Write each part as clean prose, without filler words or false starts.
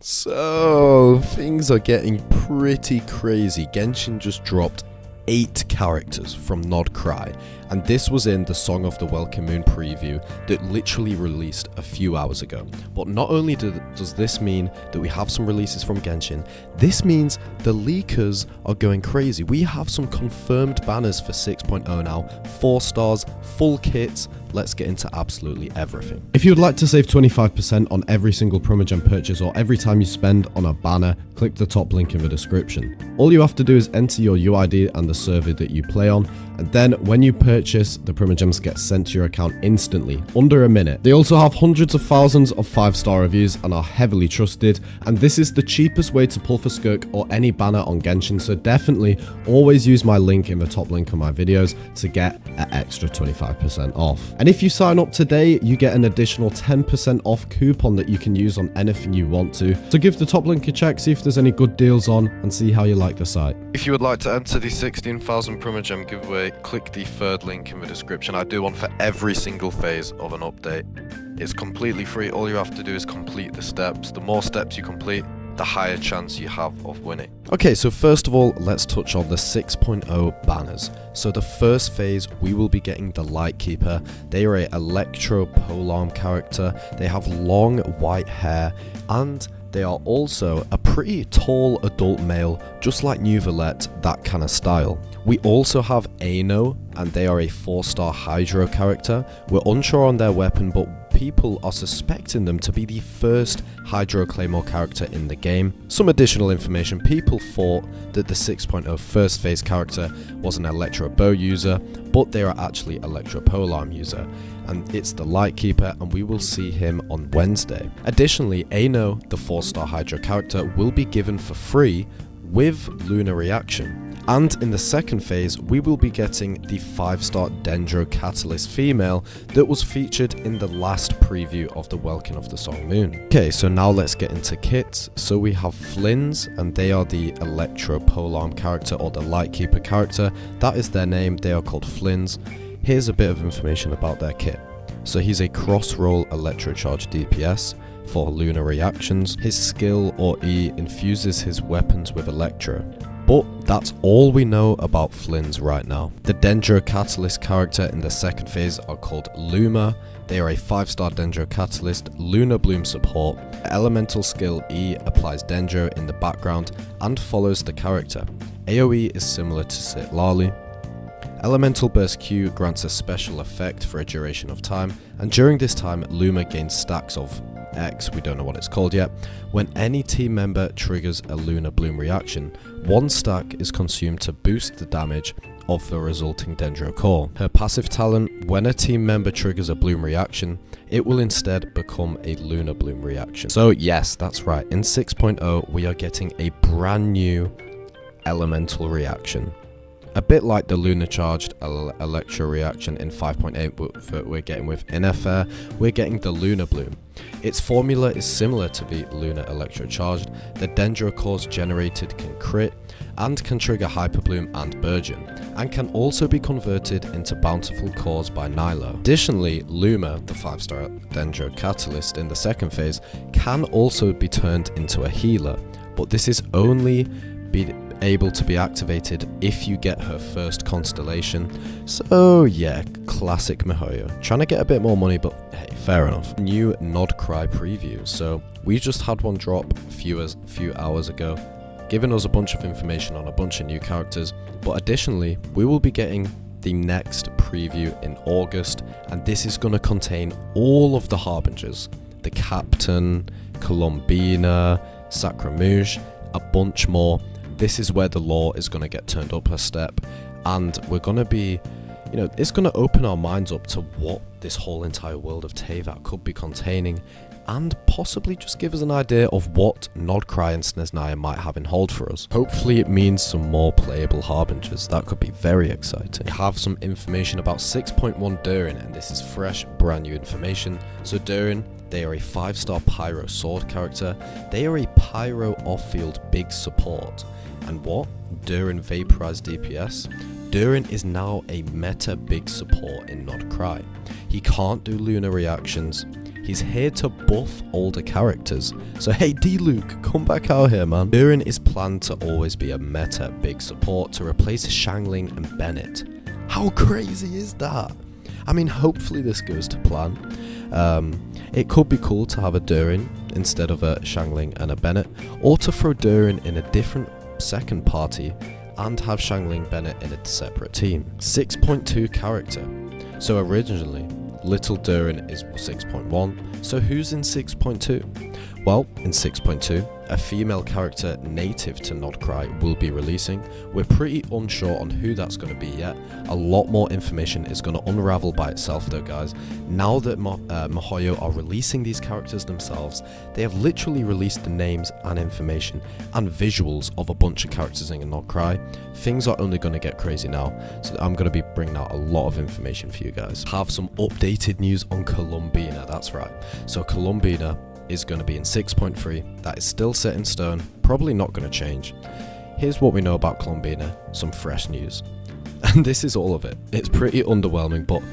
So, things are getting pretty crazy. Genshin just dropped 8 characters from Nodkrai, and this was in the Song of the Welkin Moon preview that literally released a few hours ago. But not only does this mean that we have some releases from Genshin, this means the leakers are going crazy. We have some confirmed banners for 6.0 now, 4 stars, full kits. Let's get into absolutely everything. If you would like to save 25% on every single Primogem purchase or every time you spend on a banner, click the top link in the description. All you have to do is enter your UID and the server that you play on, and then when you purchase, the Primogems get sent to your account instantly, under a minute. They also have hundreds of thousands of 5-star reviews and are heavily trusted, and this is the cheapest way to pull for Skirk or any banner on Genshin, so definitely always use my link in the top link of my videos to get an extra 25% off. And if you sign up today, you get an additional 10% off coupon that you can use on anything you want to. So give the top link a check, see if there's any good deals on, and see how you like the site. If you would like to enter the 16,000 Primogem giveaway, click the third link in the description. I do one for every single phase of an update. It's completely free. All you have to do is complete the steps. The more steps you complete, the higher chance you have of winning. Okay, so first of all, let's touch on the 6.0 banners. So the first phase, we will be getting the Lightkeeper. They are an electro polearm character. They have long white hair, and they are also a pretty tall adult male, just like New Villette, that kind of style. We also have Ano, and they are a 4-star Hydro character. We're unsure on their weapon, but people are suspecting them to be the first Hydro Claymore character in the game. Some additional information: people thought that the 6.0 first phase character was an Electro Bow user, but they are actually Electro Polearm user, and it's the Lightkeeper, and we will see him on Wednesday. Additionally, Ano, the 4-star Hydro character, will be given for free with Lunar Reaction. And in the second phase, we will be getting the 5-star Dendro Catalyst female that was featured in the last preview of the Welkin of the Song Moon. Okay, so now let's get into kits. So we have Flins, and they are the Electro Polearm character, or the Lightkeeper character. That is their name. They are called Flins. Here's a bit of information about their kit. So he's a cross-roll electrocharge DPS for lunar reactions. His skill, or E, infuses his weapons with Electro. But that's all we know about Flins right now. The Dendro Catalyst character in the second phase are called Luma. They are a 5-star Dendro Catalyst, Lunar Bloom support. Elemental skill E applies Dendro in the background and follows the character. AoE is similar to Sitlali. Elemental Burst Q grants a special effect for a duration of time, and during this time, Luma gains stacks of X, we don't know what it's called yet. When any team member triggers a Lunar Bloom reaction, 1 stack is consumed to boost the damage of the resulting Dendro core. Her passive talent: when a team member triggers a Bloom reaction, it will instead become a Lunar Bloom reaction. So yes, that's right, in 6.0 we are getting a brand new elemental reaction. A bit like the Lunar Charged Electro reaction in 5.8 that we're getting with Ineffa, we're getting the Lunar Bloom. Its formula is similar to the Lunar Electro Charged. The Dendro cores generated can crit and can trigger Hyper Bloom and Burgeon, and can also be converted into bountiful cores by Nilo. Additionally, Luma, the 5-star Dendro Catalyst in the second phase, can also be turned into a healer, but this is only able to be activated if you get her first constellation. So yeah, classic Mihoyo. Trying to get a bit more money, but hey, fair enough. New Nodkrai Preview. So we just had one drop a few hours ago, giving us a bunch of information on a bunch of new characters, but additionally we will be getting the next preview in August, and this is going to contain all of the Harbingers: the Captain, Columbina, Sacramouche, a bunch more. This is where the lore is going to get turned up a step, and we're going to be, it's going to open our minds up to what this whole entire world of Teyvat could be containing, and possibly just give us an idea of what Nodkrai and Snezhnaya might have in hold for us. Hopefully it means some more playable Harbingers. That could be very exciting. We have some information about 6.1 Durin, and this is fresh, brand new information. So Durin, they are a 5-star Pyro Sword character. They are a Pyro off-field big support. And what? Durin vaporized DPS. Durin is now a meta big support in Nodkrai. He can't do lunar reactions. He's here to buff older characters. So hey D-Luke, come back out here, man. Durin is planned to always be a meta big support to replace Xiangling and Bennett. How crazy is that? I mean, hopefully this goes to plan. It could be cool to have a Durin instead of a Xiangling and a Bennett, or to throw Durin in a different second party and have Xiangling Bennett in a separate team. 6.2 character. So originally, Little Durin is 6.1, so who's in 6.2? Well, in 6.2, a female character native to Nodkrai will be releasing. We're pretty unsure on who that's going to be yet. A lot more information is going to unravel by itself though, guys. Now that miHoYo are releasing these characters themselves, they have literally released the names and information and visuals of a bunch of characters in Nodkrai. Things are only going to get crazy now, so I'm going to be bringing out a lot of information for you guys. Have some updated news on Columbina, that's right. So Columbina is going to be in 6.3. That is still set in stone, probably not going to change. Here's what we know about Columbina, some fresh news. And this is all of it. It's pretty underwhelming, but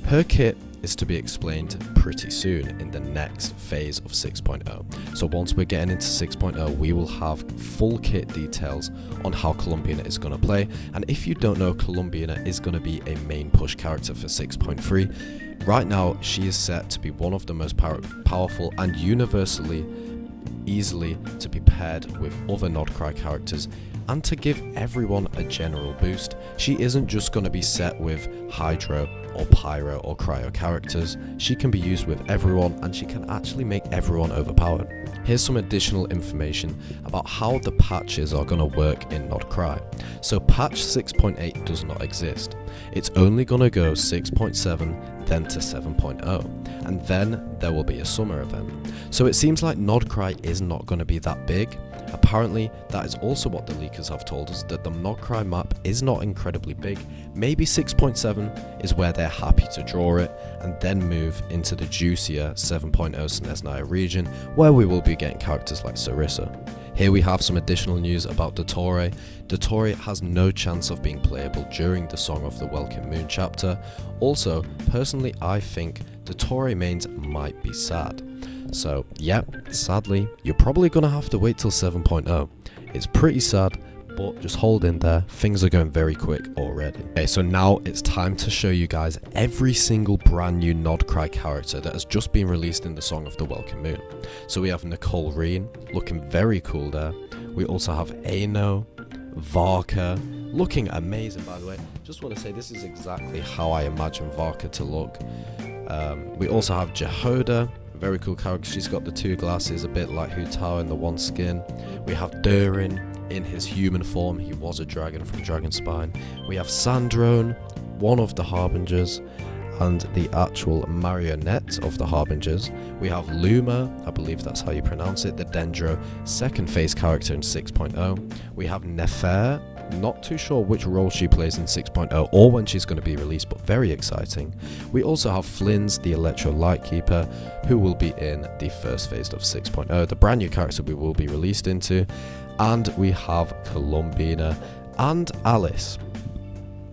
her kit is to be explained pretty soon in the next phase of 6.0. So once we're getting into 6.0, we will have full kit details on how Columbina is going to play. And if you don't know, Columbina is going to be a main push character for 6.3. Right now, she is set to be one of the most powerful and universally easily to be paired with other Nodkrai characters and to give everyone a general boost. She isn't just going to be set with Hydro or Pyro or Cryo characters. She can be used with everyone and she can actually make everyone overpowered. Here's some additional information about how the patches are going to work in Nodkrai. So patch 6.8 does not exist. It's only going to go 6.7 then to 7.0, and then there will be a summer event. So it seems like Nodkrai is not going to be that big. Apparently, that is also what the leakers have told us, that the Nodkrai map is not incredibly big. Maybe 6.7 is where they're happy to draw it, and then move into the juicier 7.0 Snezhnaya region, where we will be getting characters like Sarissa. Here we have some additional news about Dottore. Dottore has no chance of being playable during the Song of the Welkin Moon chapter. Also, personally, I think Dottore mains might be sad. So, yeah, sadly, you're probably going to have to wait till 7.0. It's pretty sad, but just hold in there. Things are going very quick already. Okay, so now it's time to show you guys every single brand new Nodkrai character that has just been released in the Song of the Welkin Moon. So we have Nicole Reen, looking very cool there. We also have Aino, Varka, looking amazing by the way. Just want to say this is exactly how I imagine Varka to look. We also have Jehoda, very cool character. She's got the two glasses, a bit like Hu Tao in the one skin. We have Durin in his human form. He was a dragon from Dragonspine. We have Sandrone, one of the Harbingers, and the actual marionette of the Harbingers. We have Luma, I believe that's how you pronounce it, the Dendro second phase character in 6.0. We have Nefer, not too sure which role she plays in 6.0 or when she's going to be released, but very exciting. We also have Flins, the Electro Lightkeeper, who will be in the first phase of 6.0, the brand new character we will be released into. And we have Columbina and Alice.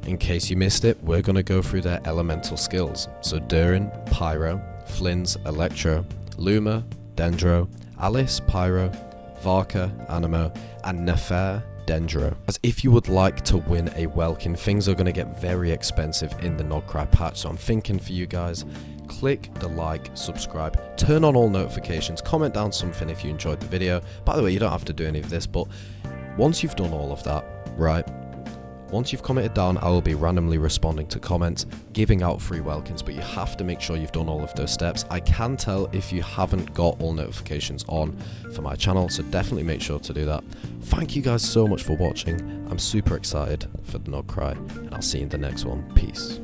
In case you missed it, we're going to go through their elemental skills. So Durin, Pyro, Flins, Electro, Luma, Dendro, Alice, Pyro, Varka, Animo, and Nefer, Dendro. As if you would like to win a Welkin, things are going to get very expensive in the Nodkrai patch, so I'm thinking for you guys, click the like, subscribe, turn on all notifications, comment down something if you enjoyed the video. By the way, you don't have to do any of this, but once you've done all of that, right, once you've commented down, I will be randomly responding to comments, giving out free Welkins, but you have to make sure you've done all of those steps. I can tell if you haven't got all notifications on for my channel, so definitely make sure to do that. Thank you guys so much for watching. I'm super excited for the Nodkrai, and I'll see you in the next one. Peace.